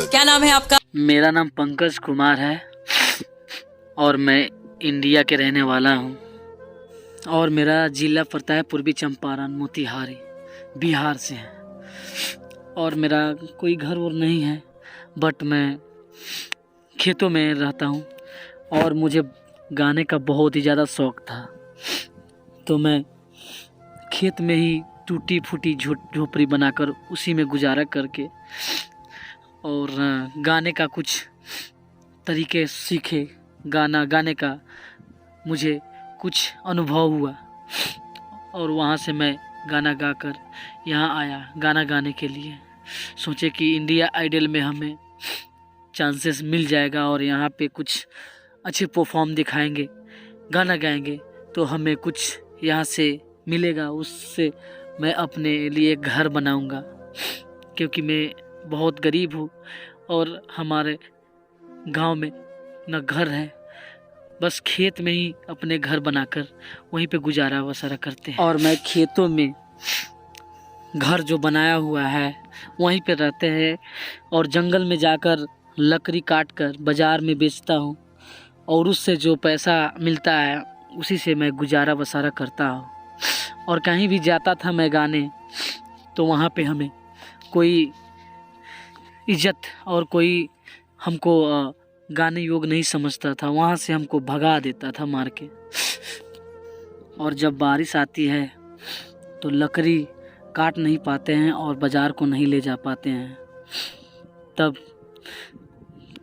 क्या नाम है आपका? मेरा नाम पंकज कुमार है और मैं इंडिया के रहने वाला हूँ और मेरा जिला पड़ता है पूर्वी चंपारण मोतिहारी, बिहार से है। और मेरा कोई घर और नहीं है, बट मैं खेतों में रहता हूँ और मुझे गाने का बहुत ही ज़्यादा शौक़ था, तो मैं खेत में ही टूटी फूटी झोपड़ी बनाकर उसी में गुजारा करके और गाने का कुछ तरीके सीखे। गाने का मुझे कुछ अनुभव हुआ और वहाँ से मैं गाना गाकर यहाँ आया गाना गाने के लिए। सोचे कि इंडिया आइडल में हमें चांसेस मिल जाएगा और यहाँ पे कुछ अच्छे परफॉर्म दिखाएंगे, गाना गाएंगे तो हमें कुछ यहाँ से मिलेगा, उससे मैं अपने लिए घर बनाऊंगा, क्योंकि मैं बहुत गरीब हूँ और हमारे गांव में न घर है, बस खेत में ही अपने घर बनाकर वहीं पे गुजारा वसारा करते हैं। और मैं खेतों में घर जो बनाया हुआ है वहीं पे रहते हैं और जंगल में जाकर लकड़ी काट कर बाज़ार में बेचता हूँ और उससे जो पैसा मिलता है उसी से मैं गुजारा वसारा करता हूँ। और कहीं भी जाता था मैं गाने, तो वहाँ पे हमें कोई इज्जत और कोई हमको गाने योग नहीं समझता था, वहाँ से हमको भगा देता था मार के। और जब बारिश आती है तो लकड़ी काट नहीं पाते हैं और बाज़ार को नहीं ले जा पाते हैं, तब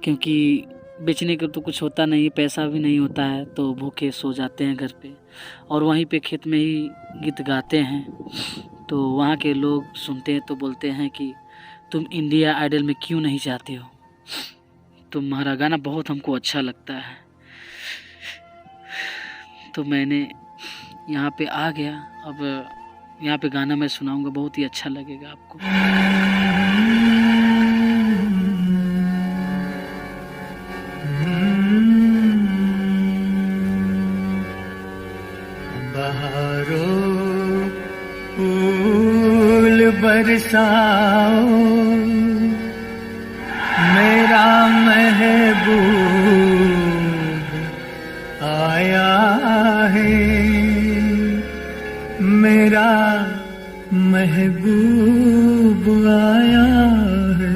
क्योंकि बेचने का तो कुछ होता नहीं, पैसा भी नहीं होता है, तो भूखे सो जाते हैं घर पे और वहीं पे खेत में ही गीत गाते हैं। तो वहाँ के लोग सुनते हैं तो बोलते हैं कि तुम इंडिया आइडल में क्यों नहीं जाते हो, तुम्हारा गाना बहुत हमको अच्छा लगता है। तो मैंने यहाँ पे आ गया, अब यहाँ पे गाना मैं सुनाऊंगा, बहुत ही अच्छा लगेगा आपको। बहारों फूल बरसाओ, मेरा महबूब आया है, मेरा महबूब आया है।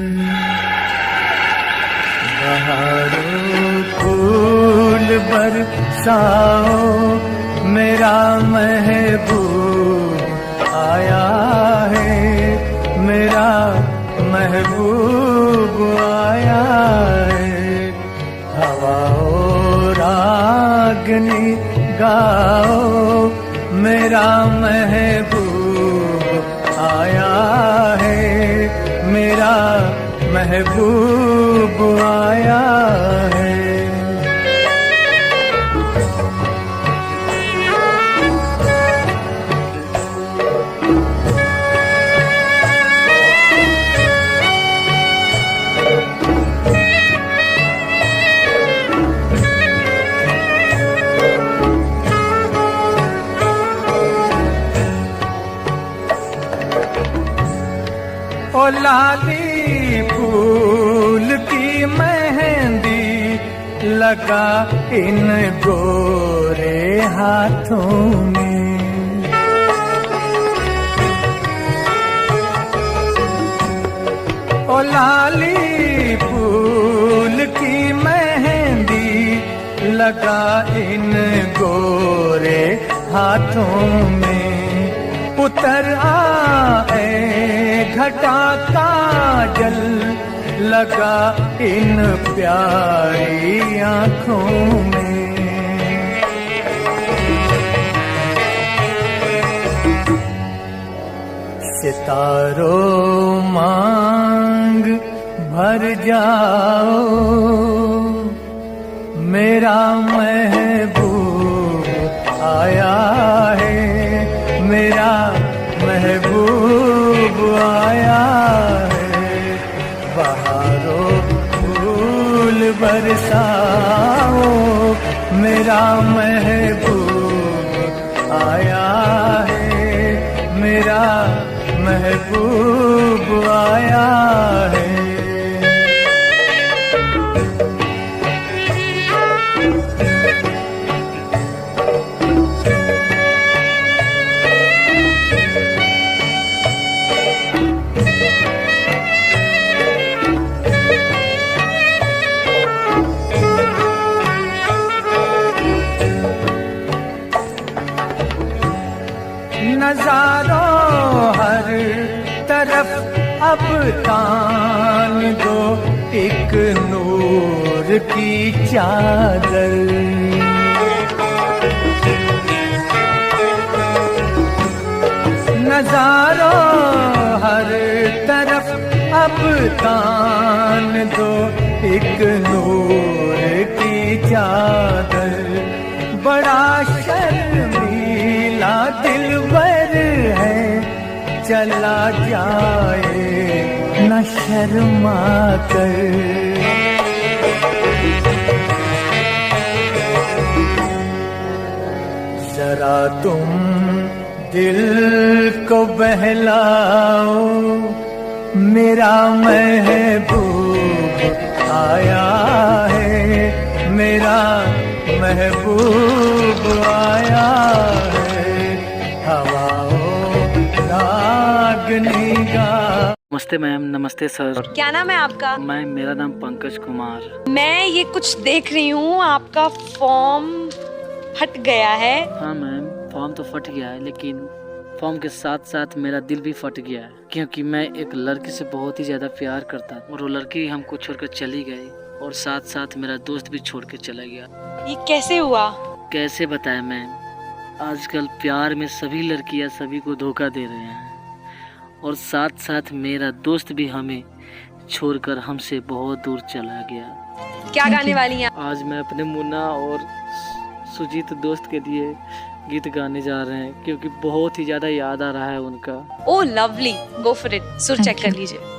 बहारों फूल बरसाओ, मेरा महबूब आया है, मेरा महबूब आया है। हवाओं रागनी गाओ, मेरा महबूब आया है, मेरा महबूब आया है। ओ लाली फूल की मेहंदी लगा इन गोरे हाथों में, ओ लाली फूल की मेहंदी लगा इन गोरे हाथों में। उतर आए घटा काजल लगा इन प्यारी आँखों में। सितारों मांग भर जाओ, मेरा महबूब आया है, मेरा महबूब आया है। बहारों फूल बरसाओ, मेरा महबूब आया है, मेरा महबूब आया है। अब तान दो एक नूर की चादर। नजारों हर तरफ अब तान दो एक नूर की चादर। बड़ा शर्मीला दिलबर है, चला जाए न शर्मा कर। जरा तुम दिल को बहलाओ, मेरा महबूब आया है, मेरा महबूब आया है। हवाओं रागनी गा। नमस्ते मैम। नमस्ते सर। क्या नाम है आपका? मैम मेरा नाम पंकज कुमार। मैं ये कुछ देख रही हूँ, आपका फॉर्म फट गया है। हाँ मैम, फॉर्म तो फट गया है, लेकिन फॉर्म के साथ साथ मेरा दिल भी फट गया है, क्योंकि मैं एक लड़की से बहुत ही ज़्यादा प्यार करता था और वो लड़की हमको छोड़कर चली गई, और साथ साथ मेरा दोस्त भी छोड़ के चला गया। ये कैसे हुआ? कैसे बताएं मैम, आजकल प्यार में सभी लड़कियां सभी को धोखा दे रहे हैं, और साथ साथ मेरा दोस्त भी हमें छोड़कर हमसे बहुत दूर चला गया। क्या गाने वाली हैं? आज मैं अपने मुन्ना और सुजीत दोस्त के लिए गीत गाने जा रहे हैं, क्योंकि बहुत ही ज़्यादा याद आ रहा है उनका। ओह लवली, गो फॉर इट। सुर चेक कर लीजिए।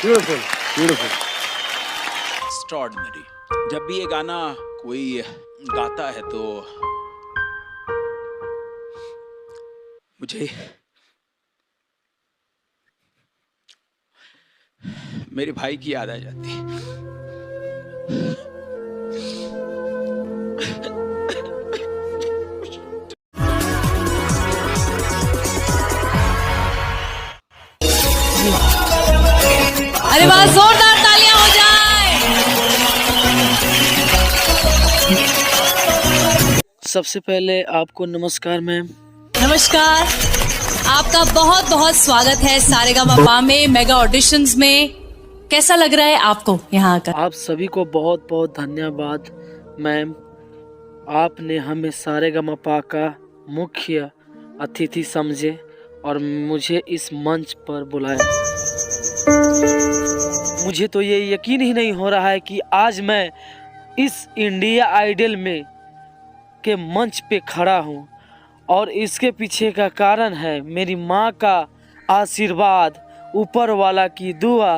Beautiful beautiful. एक्स्ट्रॉर्डिनरी। जब भी ये गाना कोई गाता है तो मुझे मेरे भाई की याद आ जाती है। अरे वाह, जोरदार तालियां हो जाए। सबसे पहले आपको नमस्कार मैम। नमस्कार, आपका बहुत बहुत स्वागत है सारेगामापा में मेगा ऑडिशंस में। कैसा लग रहा है आपको यहाँ आकर? आप सभी को बहुत बहुत धन्यवाद मैम। आपने हमें सारेगामापा का मुख्य अतिथि समझे और मुझे इस मंच पर बुलाया। मुझे तो ये यकीन ही नहीं हो रहा है कि आज मैं इस इंडिया आइडल में के मंच पे खड़ा हूँ और इसके पीछे का कारण है मेरी माँ का आशीर्वाद, ऊपर वाला की दुआ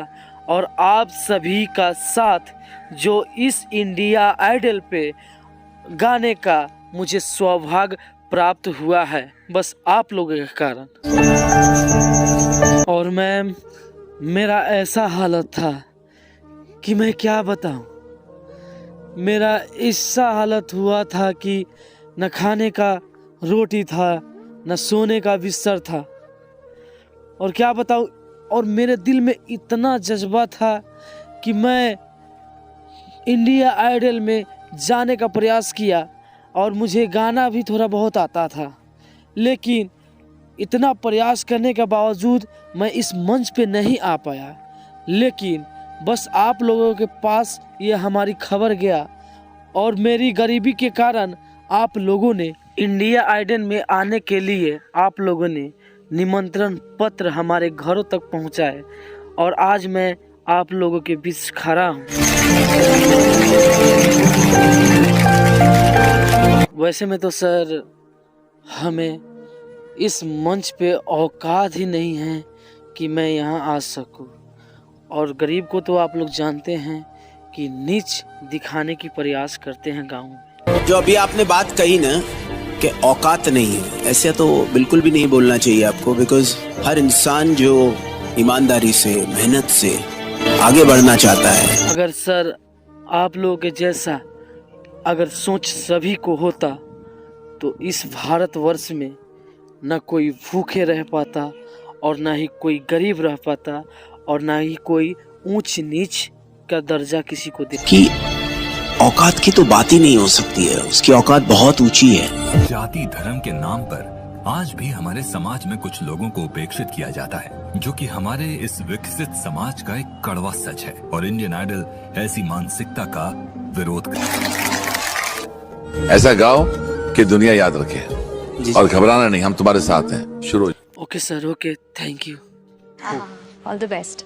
और आप सभी का साथ, जो इस इंडिया आइडल पे गाने का मुझे सौभाग्य प्राप्त हुआ है बस आप लोगों के कारण। और मैम, मेरा ऐसा हालत था कि मैं क्या बताऊं। मेरा ऐसा हालत हुआ था कि न खाने का रोटी था, न सोने का बिस्तर था, और क्या बताऊं। और मेरे दिल में इतना जज्बा था कि मैं इंडिया आइडल में जाने का प्रयास किया और मुझे गाना भी थोड़ा बहुत आता था, लेकिन इतना प्रयास करने के बावजूद मैं इस मंच पे नहीं आ पाया। लेकिन बस आप लोगों के पास ये हमारी खबर गया और मेरी गरीबी के कारण आप लोगों ने इंडिया आइडल में आने के लिए आप लोगों ने निमंत्रण पत्र हमारे घरों तक पहुंचाए और आज मैं आप लोगों के बीच खड़ा हूं। वैसे में तो सर हमें इस मंच पे औकात ही नहीं है कि मैं यहाँ आ सकूं, और गरीब को तो आप लोग जानते हैं कि नीच दिखाने की प्रयास करते हैं गाँव में। जो अभी आपने बात कही ना कि औकात नहीं है, ऐसे तो बिल्कुल भी नहीं बोलना चाहिए आपको, बिकॉज हर इंसान जो ईमानदारी से, मेहनत से आगे बढ़ना चाहता है। अगर सर आप लोगों के जैसा अगर सोच सभी को होता तो इस भारतवर्ष में न कोई भूखे रह पाता और ना ही कोई गरीब रह पाता और ना ही कोई ऊंच नीच का दर्जा किसी को दे। कि औकात की तो बात ही नहीं हो सकती है, उसकी औकात बहुत ऊंची है। जाति धर्म के नाम पर आज भी हमारे समाज में कुछ लोगों को उपेक्षित किया जाता है, जो कि हमारे इस विकसित समाज का एक कड़वा सच है, और इंडियन आइडल ऐसी मानसिकता का विरोध करता है। ऐसा गाओ कि दुनिया याद रखे, और घबराना नहीं, हम तुम्हारे साथ हैं। शुरू। Okay sir, okay, thank you. All the best.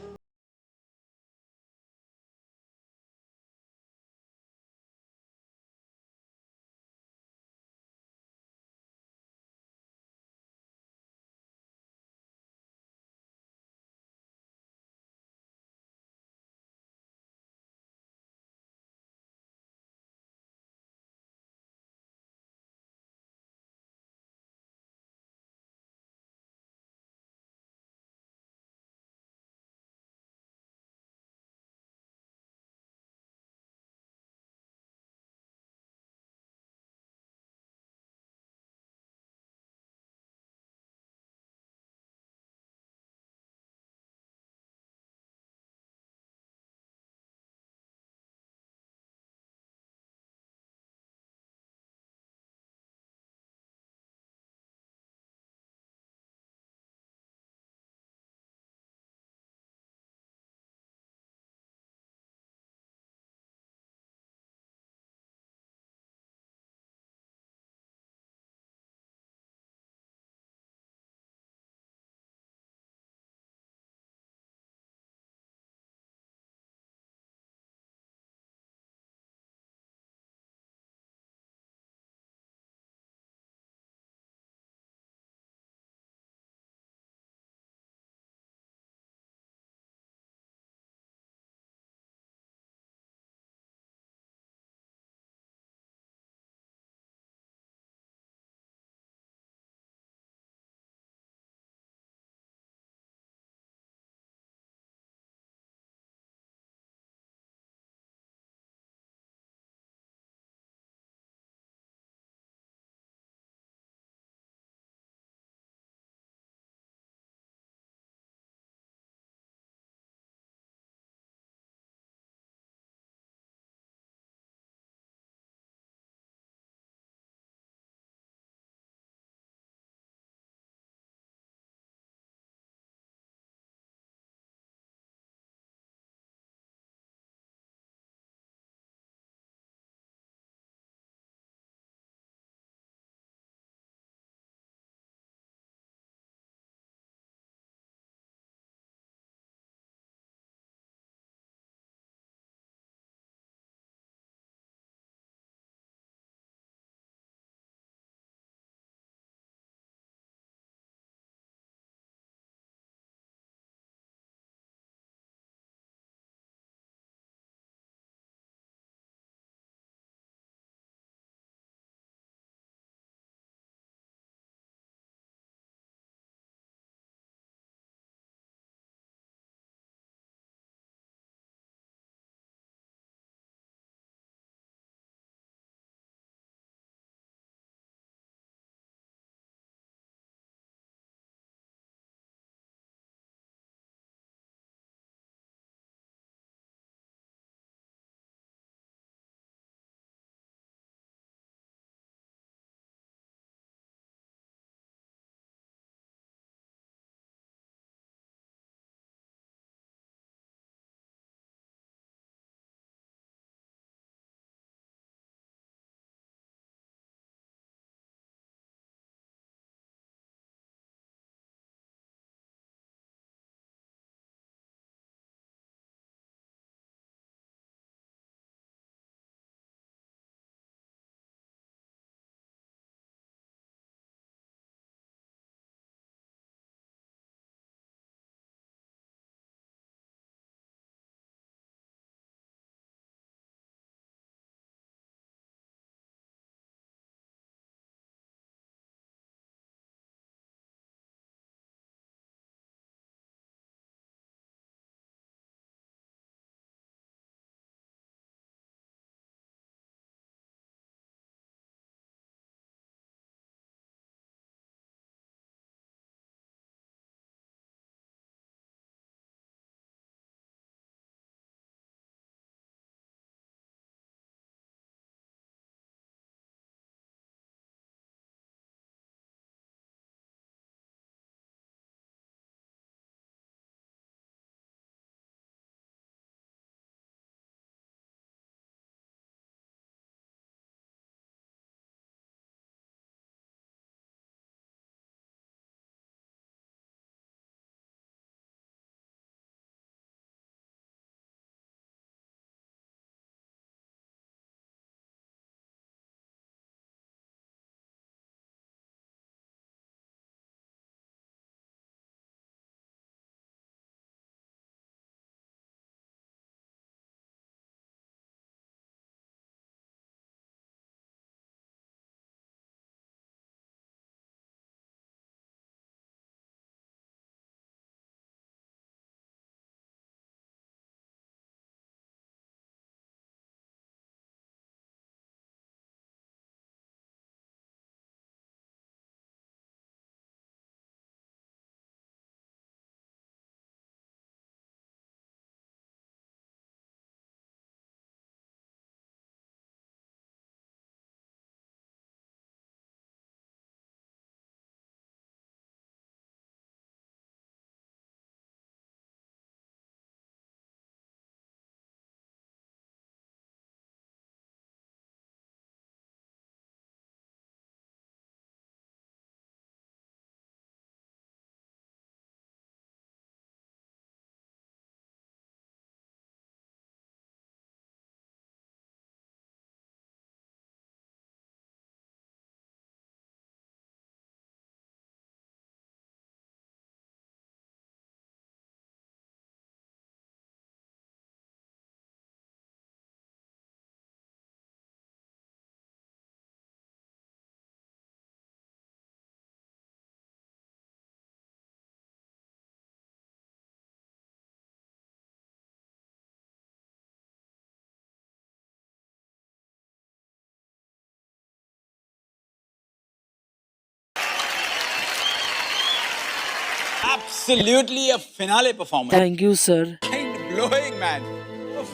Absolutely a finale performance. Thank you sir. Mind blowing, man.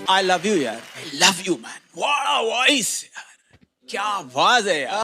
I love you, यार. I love you, man. What a voice. क्या आवाज है यार.